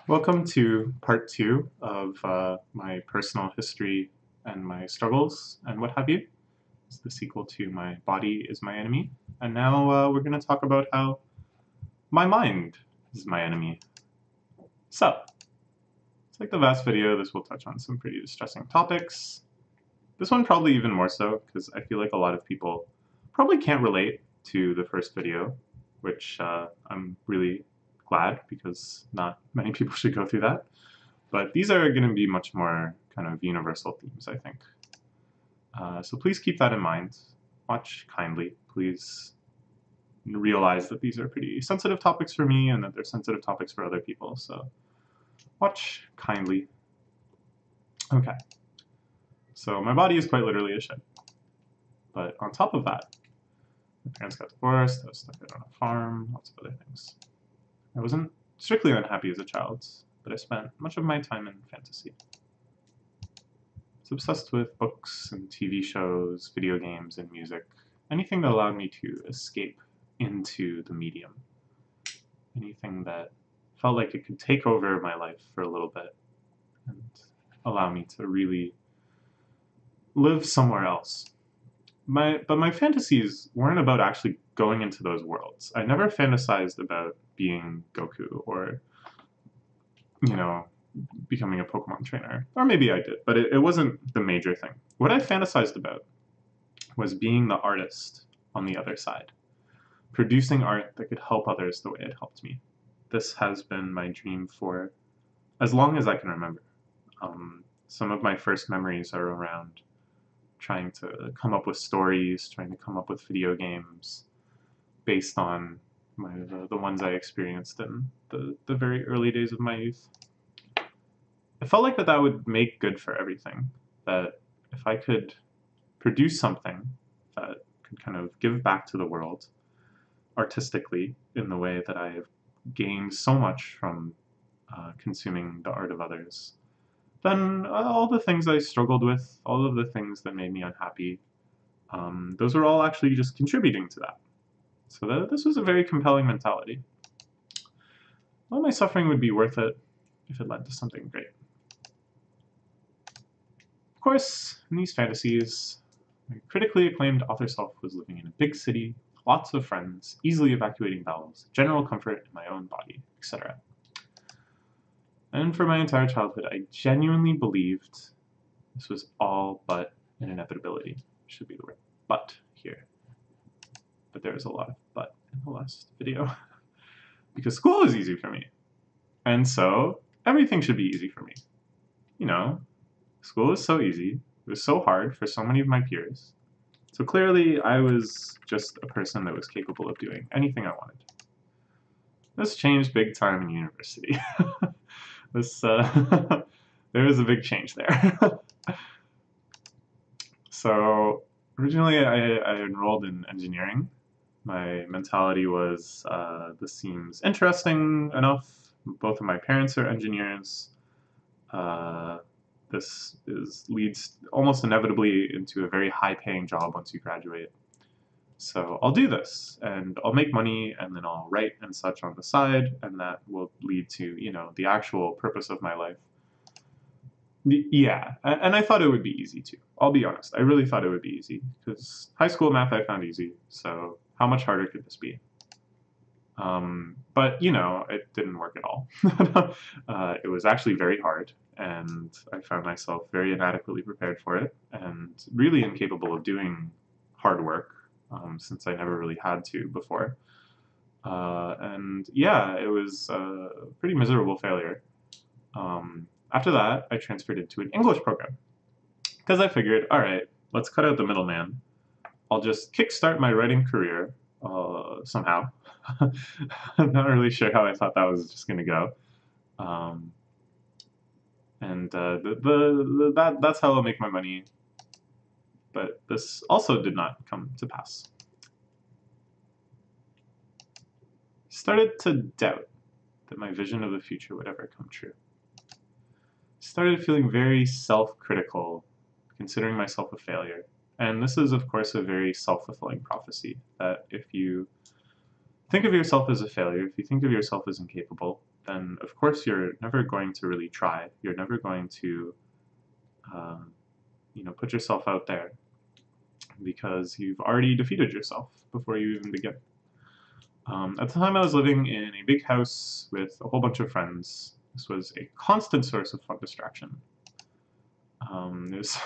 Welcome to part two of my personal history and my struggles and what have you. It's the sequel to My Body is My Enemy. And now we're going to talk about how my mind is my enemy. So, it's like the last video, this will touch on some pretty distressing topics. This one probably even more so, because I feel like a lot of people probably can't relate to the first video, which I'm really glad because not many people should go through that. But these are going to be much more kind of universal themes, I think. So please keep that in mind. Watch kindly. Please realize that these are pretty sensitive topics for me and that they're sensitive topics for other people. So watch kindly. Okay. So my body is quite literally a shit. But on top of that, my parents got divorced, I was stuck out on a farm, lots of other things. I wasn't strictly unhappy as a child, but I spent much of my time in fantasy. I was obsessed with books and TV shows, video games, and music. Anything that allowed me to escape into the medium. Anything that felt like it could take over my life for a little bit and allow me to really live somewhere else. But my fantasies weren't about actually going into those worlds. I never fantasized about being Goku or, you know, becoming a Pokemon trainer. Or maybe I did, but it wasn't the major thing. What I fantasized about was being the artist on the other side, producing art that could help others the way it helped me. This has been my dream for as long as I can remember. Some of my first memories are around trying to come up with stories, trying to come up with video games based on the ones I experienced in the very early days of my youth. It felt like that would make good for everything. That if I could produce something that could kind of give back to the world artistically in the way that I have gained so much from consuming the art of others, then all the things I struggled with, all of the things that made me unhappy, those were all actually just contributing to that. So this was a very compelling mentality. All my suffering would be worth it if it led to something great. Of course, in these fantasies, my critically acclaimed author self was living in a big city, lots of friends, easily evacuating bowels, general comfort in my own body, etc. And for my entire childhood, I genuinely believed this was all but an inevitability. Should be the word but here. But there is a lot of but in the last video. Because school is easy for me. And so everything should be easy for me. You know, school is so easy. It was so hard for so many of my peers. So clearly I was just a person that was capable of doing anything I wanted. This changed big time in university. This there was a big change there. So originally I enrolled in engineering. My mentality was this seems interesting enough. Both of my parents are engineers. This leads almost inevitably into a very high-paying job once you graduate. So I'll do this, and I'll make money, and then I'll write and such on the side, and that will lead to, you know, the actual purpose of my life. Yeah, and I thought it would be easy too. I'll be honest, I really thought it would be easy, because high school math I found easy, so how much harder could this be? But, you know, it didn't work at all. It was actually very hard, and I found myself very inadequately prepared for it, and really incapable of doing hard work, since I never really had to before. And yeah, it was a pretty miserable failure. After that, I transferred into an English program, because I figured, all right, let's cut out the middleman. I'll just kickstart my writing career somehow. I'm not really sure how I thought that was just going to go. And that's how I'll make my money. But this also did not come to pass. Started to doubt that my vision of the future would ever come true. Started feeling very self-critical, considering myself a failure. And this is, of course, a very self-fulfilling prophecy, that if you think of yourself as a failure, if you think of yourself as incapable, then of course you're never going to really try. You're never going to, um, put yourself out there because you've already defeated yourself before you even begin. At the time, I was living in a big house with a whole bunch of friends. This was a constant source of fun distraction. There's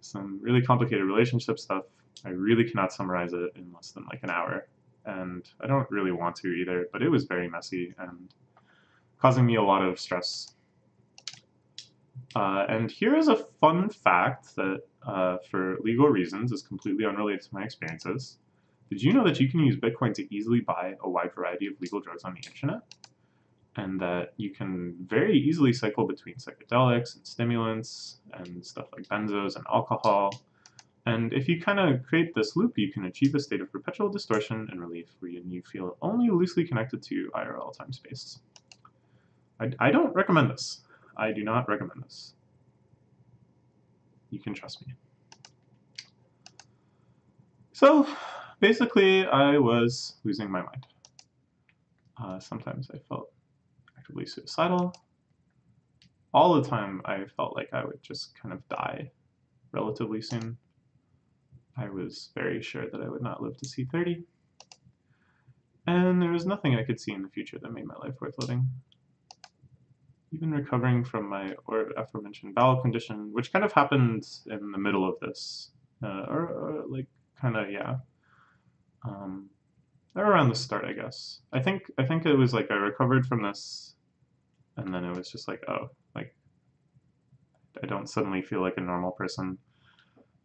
some really complicated relationship stuff. I really cannot summarize it in less than like an hour, and I don't really want to either, but it was very messy and causing me a lot of stress. And here is a fun fact that, for legal reasons, is completely unrelated to my experiences. Did you know that you can use Bitcoin to easily buy a wide variety of legal drugs on the internet? And that you can very easily cycle between psychedelics and stimulants and stuff like benzos and alcohol. And if you kind of create this loop, you can achieve a state of perpetual distortion and relief where you feel only loosely connected to IRL time-space. I don't recommend this. I do not recommend this. You can trust me. So basically, I was losing my mind. Sometimes I felt actively suicidal. All the time, I felt like I would just kind of die relatively soon. I was very sure that I would not live to see 30. And there was nothing I could see in the future that made my life worth living. Even recovering from my aforementioned bowel condition, which kind of happened in the middle of this, or like kind of, yeah. Around the start, I guess. I think it was like I recovered from this, and then it was just like, oh, like I don't suddenly feel like a normal person.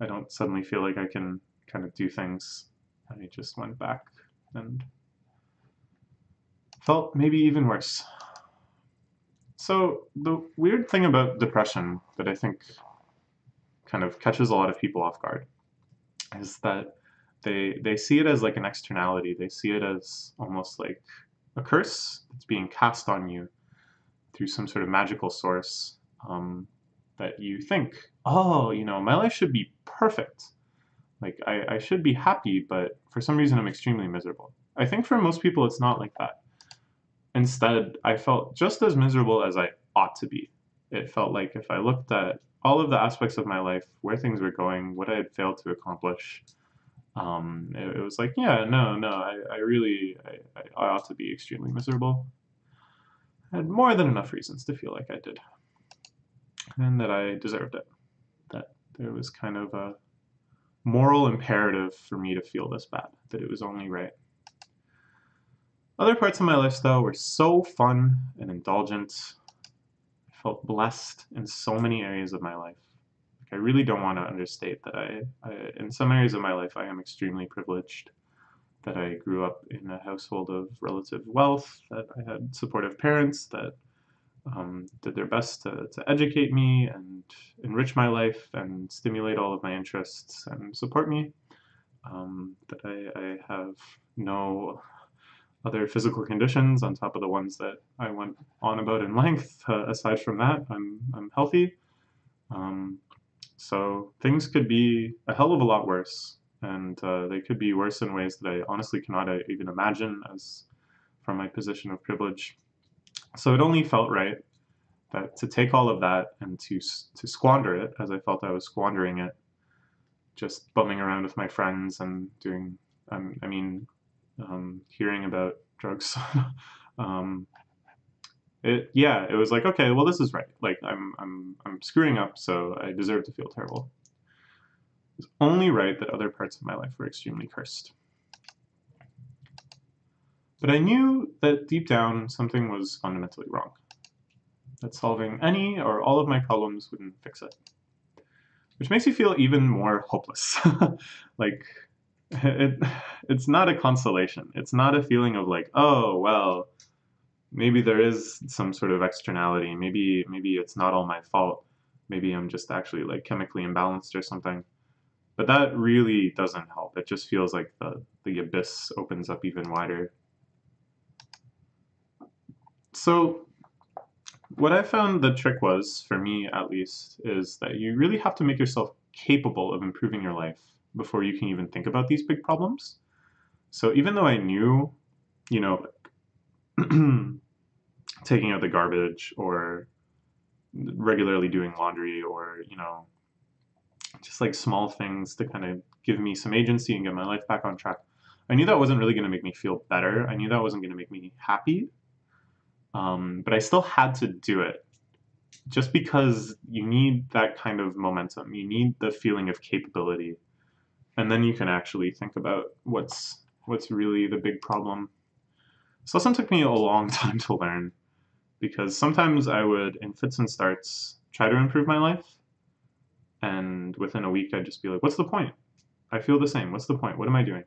I don't suddenly feel like I can kind of do things. I just went back and felt maybe even worse. So the weird thing about depression that I think kind of catches a lot of people off guard is that they see it as like an externality. They see it as almost like a curse that's being cast on you through some sort of magical source, that you think, oh, my life should be perfect. Like, I should be happy, but for some reason I'm extremely miserable. I think for most people it's not like that. Instead, I felt just as miserable as I ought to be. It felt like if I looked at all of the aspects of my life, where things were going, what I had failed to accomplish, it was like, yeah, no, I really, I ought to be extremely miserable. I had more than enough reasons to feel like I did, and that I deserved it. That there was kind of a moral imperative for me to feel this bad, that it was only right. Other parts of my lifestyle were so fun and indulgent. I felt blessed in so many areas of my life. I really don't want to understate that in some areas of my life, I am extremely privileged, that I grew up in a household of relative wealth, that I had supportive parents that did their best to educate me and enrich my life and stimulate all of my interests and support me, that I have no other physical conditions on top of the ones that I went on about in length. Aside from that, I'm healthy. So things could be a hell of a lot worse, and they could be worse in ways that I honestly cannot even imagine as from my position of privilege. So it only felt right that to take all of that and to squander it as I felt I was squandering it, just bumming around with my friends and doing, hearing about drugs. It was like, okay, well, this is right. Like I'm screwing up, so I deserve to feel terrible. It's only right that other parts of my life were extremely cursed. But I knew that deep down something was fundamentally wrong. That solving any or all of my problems wouldn't fix it. Which makes you feel even more hopeless. Like, it's not a consolation. It's not a feeling of like, oh, well, maybe there is some sort of externality. Maybe it's not all my fault. Maybe I'm just actually like chemically imbalanced or something. But that really doesn't help. It just feels like the abyss opens up even wider. So what I found the trick was, for me at least, is that you really have to make yourself capable of improving your life before you can even think about these big problems. So even though I knew, taking out the garbage or regularly doing laundry or, just like small things to kind of give me some agency and get my life back on track. I knew that wasn't really going to make me feel better. I knew that wasn't going to make me happy. But I still had to do it just because you need that kind of momentum. You need the feeling of capability. And then you can actually think about what's really the big problem. This lesson took me a long time to learn because sometimes I would, in fits and starts, try to improve my life. And within a week, I'd just be like, what's the point? I feel the same. What's the point? What am I doing?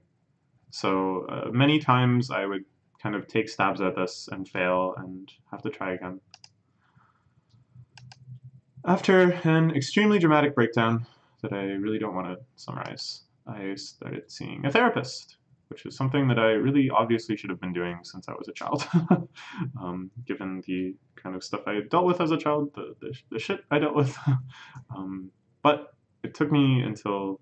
So many times I would kind of take stabs at this and fail and have to try again. After an extremely dramatic breakdown that I really don't want to summarize, I started seeing a therapist, which is something that I really obviously should have been doing since I was a child, given the kind of stuff I dealt with as a child, the shit I dealt with. But it took me into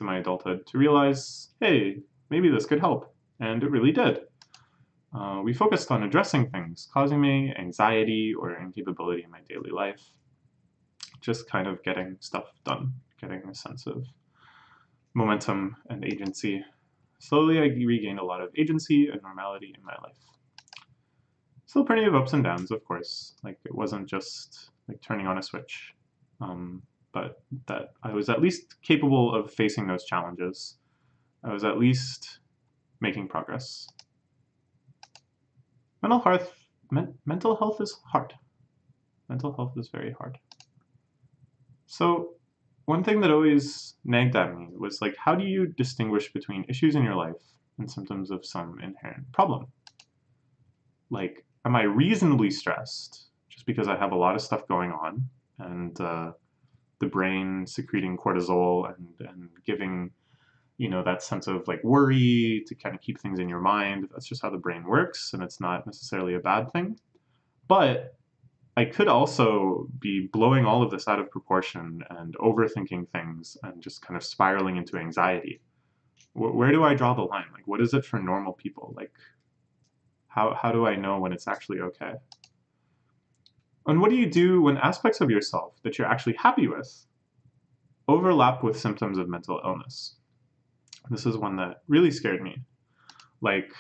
my adulthood to realize, hey, maybe this could help, and it really did. We focused on addressing things causing me anxiety or incapability in my daily life, just kind of getting stuff done, getting a sense of momentum and agency. Slowly, I regained a lot of agency and normality in my life. Still plenty of ups and downs, of course. Like, it wasn't just like turning on a switch, but that I was at least capable of facing those challenges. I was at least making progress. Mental health is hard. Mental health is very hard. So one thing that always nagged at me was like, how do you distinguish between issues in your life and symptoms of some inherent problem? Like, am I reasonably stressed just because I have a lot of stuff going on and the brain secreting cortisol and giving, that sense of like worry to kind of keep things in your mind? That's just how the brain works, and it's not necessarily a bad thing. But I could also be blowing all of this out of proportion and overthinking things and just kind of spiraling into anxiety. Where do I draw the line? Like, what is it for normal people? Like, how do I know when it's actually okay? And what do you do when aspects of yourself that you're actually happy with overlap with symptoms of mental illness? This is one that really scared me. Like,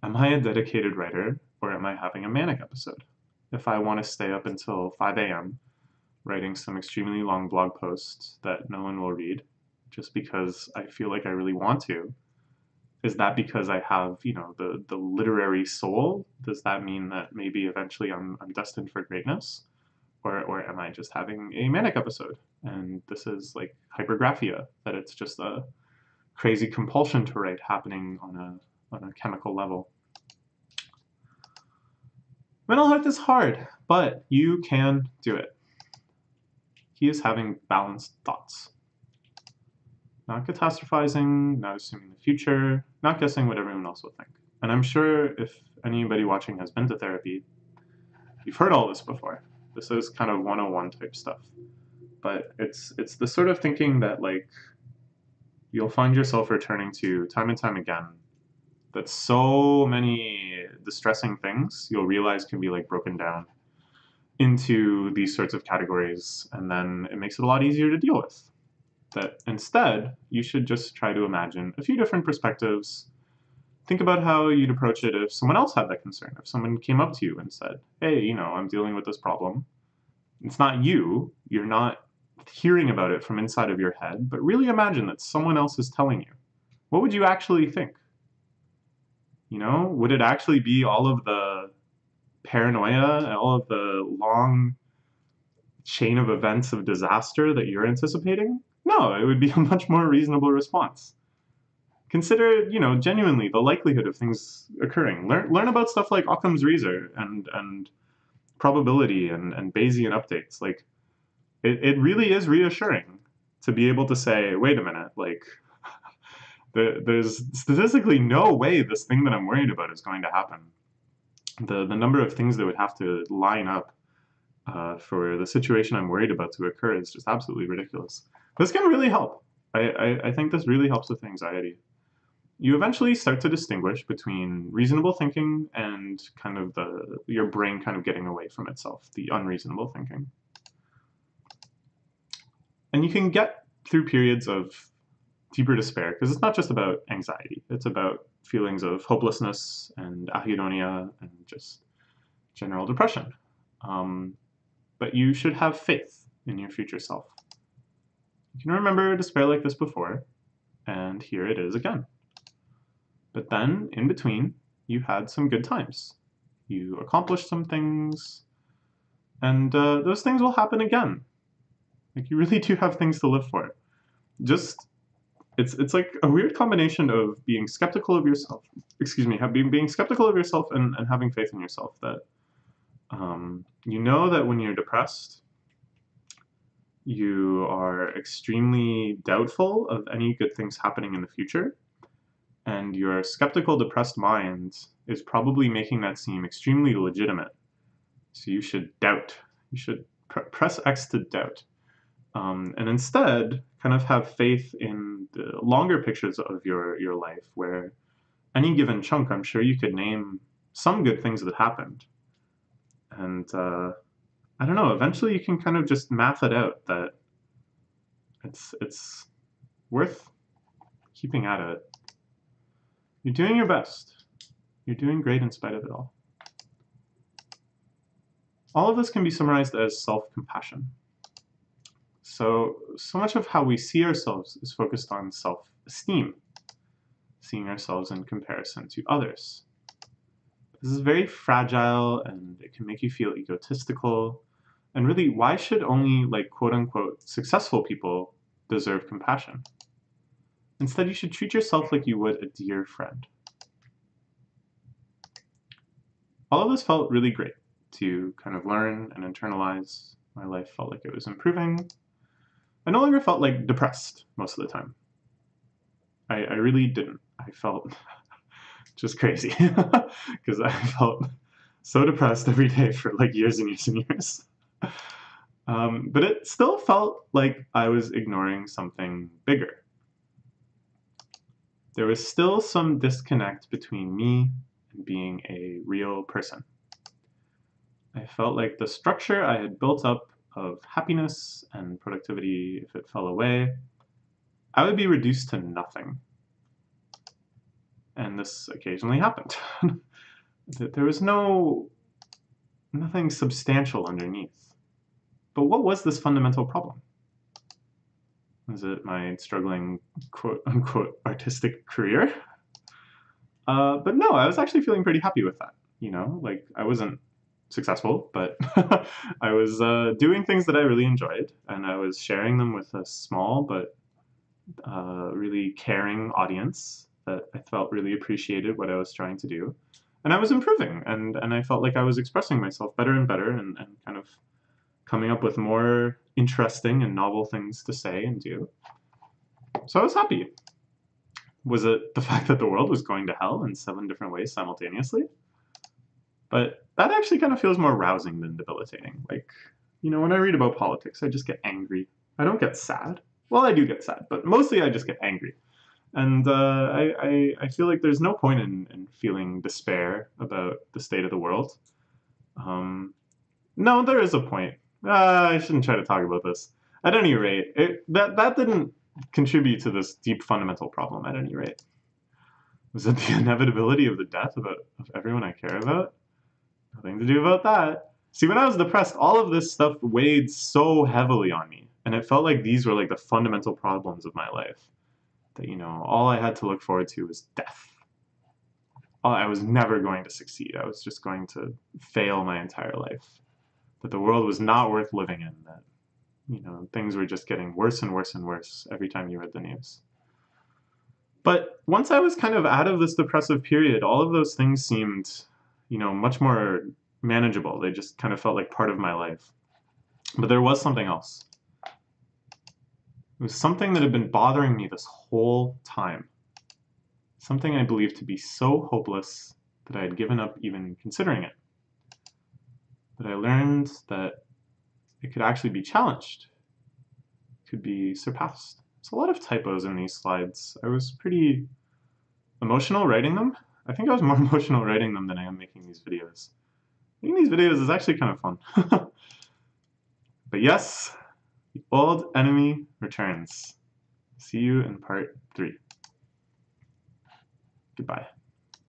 am I a dedicated writer or am I having a manic episode? If I want to stay up until 5 a.m. writing some extremely long blog posts that no one will read just because I feel like I really want to, is that because I have, the literary soul? Does that mean that maybe eventually I'm destined for greatness? Or am I just having a manic episode? And this is like hypergraphia, that it's just a crazy compulsion to write happening on a chemical level. Mental health is hard, but you can do it. Key is having balanced thoughts. Not catastrophizing, not assuming the future, not guessing what everyone else will think. And I'm sure if anybody watching has been to therapy, you've heard all this before. This is kind of 101 type stuff. But it's the sort of thinking that like you'll find yourself returning to time and time again, that so many distressing things you'll realize can be like broken down into these sorts of categories, and then it makes it a lot easier to deal with. That instead, you should just try to imagine a few different perspectives. Think about how you'd approach it if someone else had that concern. If someone came up to you and said, hey, I'm dealing with this problem. It's not you. You're not hearing about it from inside of your head, but really imagine that someone else is telling you. What would you actually think? Would it actually be all of the paranoia and all of the long chain of events of disaster that you're anticipating? No, it would be a much more reasonable response. Consider, genuinely the likelihood of things occurring. Learn about stuff like Occam's razor and probability and Bayesian updates. Like, it really is reassuring to be able to say, wait a minute, like, there's statistically no way this thing that I'm worried about is going to happen. The number of things that would have to line up for the situation I'm worried about to occur is just absolutely ridiculous. This can really help. I think this really helps with anxiety. you eventually start to distinguish between reasonable thinking and kind of your brain kind of getting away from itself, the unreasonable thinking. And you can get through periods of deeper despair, because it's not just about anxiety, it's about feelings of hopelessness and ahidonia and just general depression. But you should have faith in your future self. You can remember despair like this before, and here it is again. But then, in between, you had some good times. You accomplished some things, and those things will happen again. Like, you really do have things to live for. Just, it's like a weird combination of being skeptical of yourself, being skeptical of yourself and having faith in yourself, that you know that when you're depressed, you are extremely doubtful of any good things happening in the future, and your skeptical, depressed mind is probably making that seem extremely legitimate. So you should doubt. You should press X to doubt. And instead, kind of have faith in the longer pictures of your life, where any given chunk, I'm sure you could name some good things that happened. And I don't know, eventually you can kind of just math it out that it's worth keeping at it. You're doing your best. You're doing great in spite of it all. All of this can be summarized as self-compassion. So much of how we see ourselves is focused on self-esteem, seeing ourselves in comparison to others. This is very fragile, and it can make you feel egotistical. And really, why should only, like, quote-unquote successful people deserve compassion? Instead, you should treat yourself like you would a dear friend. All of this felt really great to kind of learn and internalize. My life felt like it was improving. I no longer felt like depressed most of the time. I really didn't. I felt just crazy because I felt so depressed every day for like years and years and years. But it still felt like I was ignoring something bigger. There was still some disconnect between me and being a real person. I felt like the structure I had built up of happiness and productivity, if it fell away, I would be reduced to nothing. And this occasionally happened. There was nothing substantial underneath. But what was this fundamental problem? Was it my struggling quote-unquote artistic career? But no, I was actually feeling pretty happy with that. You know, like, I wasn't successful, but I was doing things that I really enjoyed, and I was sharing them with a small but really caring audience that I felt really appreciated what I was trying to do. And I was improving, and I felt like I was expressing myself better and better, and kind of coming up with more interesting and novel things to say and do. So I was happy. Was it the fact that the world was going to hell in 7 different ways simultaneously? But that actually kind of feels more rousing than debilitating. Like, you know, when I read about politics, I just get angry. I don't get sad. Well, I do get sad, but mostly I just get angry. And I feel like there's no point in feeling despair about the state of the world. No, there is a point. I shouldn't try to talk about this. At any rate, that didn't contribute to this deep fundamental problem, at any rate. Was it the inevitability of the death of everyone I care about? Nothing to do about that. See, when I was depressed, all of this stuff weighed so heavily on me, and it felt like these were like the fundamental problems of my life. That, you know, all I had to look forward to was death. I was never going to succeed. I was just going to fail my entire life. That the world was not worth living in. That, you know, things were just getting worse and worse and worse every time you read the news. But once I was kind of out of this depressive period, all of those things seemed, you know, much more manageable. They just kind of felt like part of my life. But there was something else. It was something that had been bothering me this whole time. Something I believed to be so hopeless that I had given up even considering it. But I learned that it could actually be challenged, could be surpassed. There's a lot of typos in these slides. I was pretty emotional writing them. I think I was more emotional writing them than I am making these videos. Making these videos is actually kind of fun. But yes, the old enemy returns. See you in part 3. Goodbye.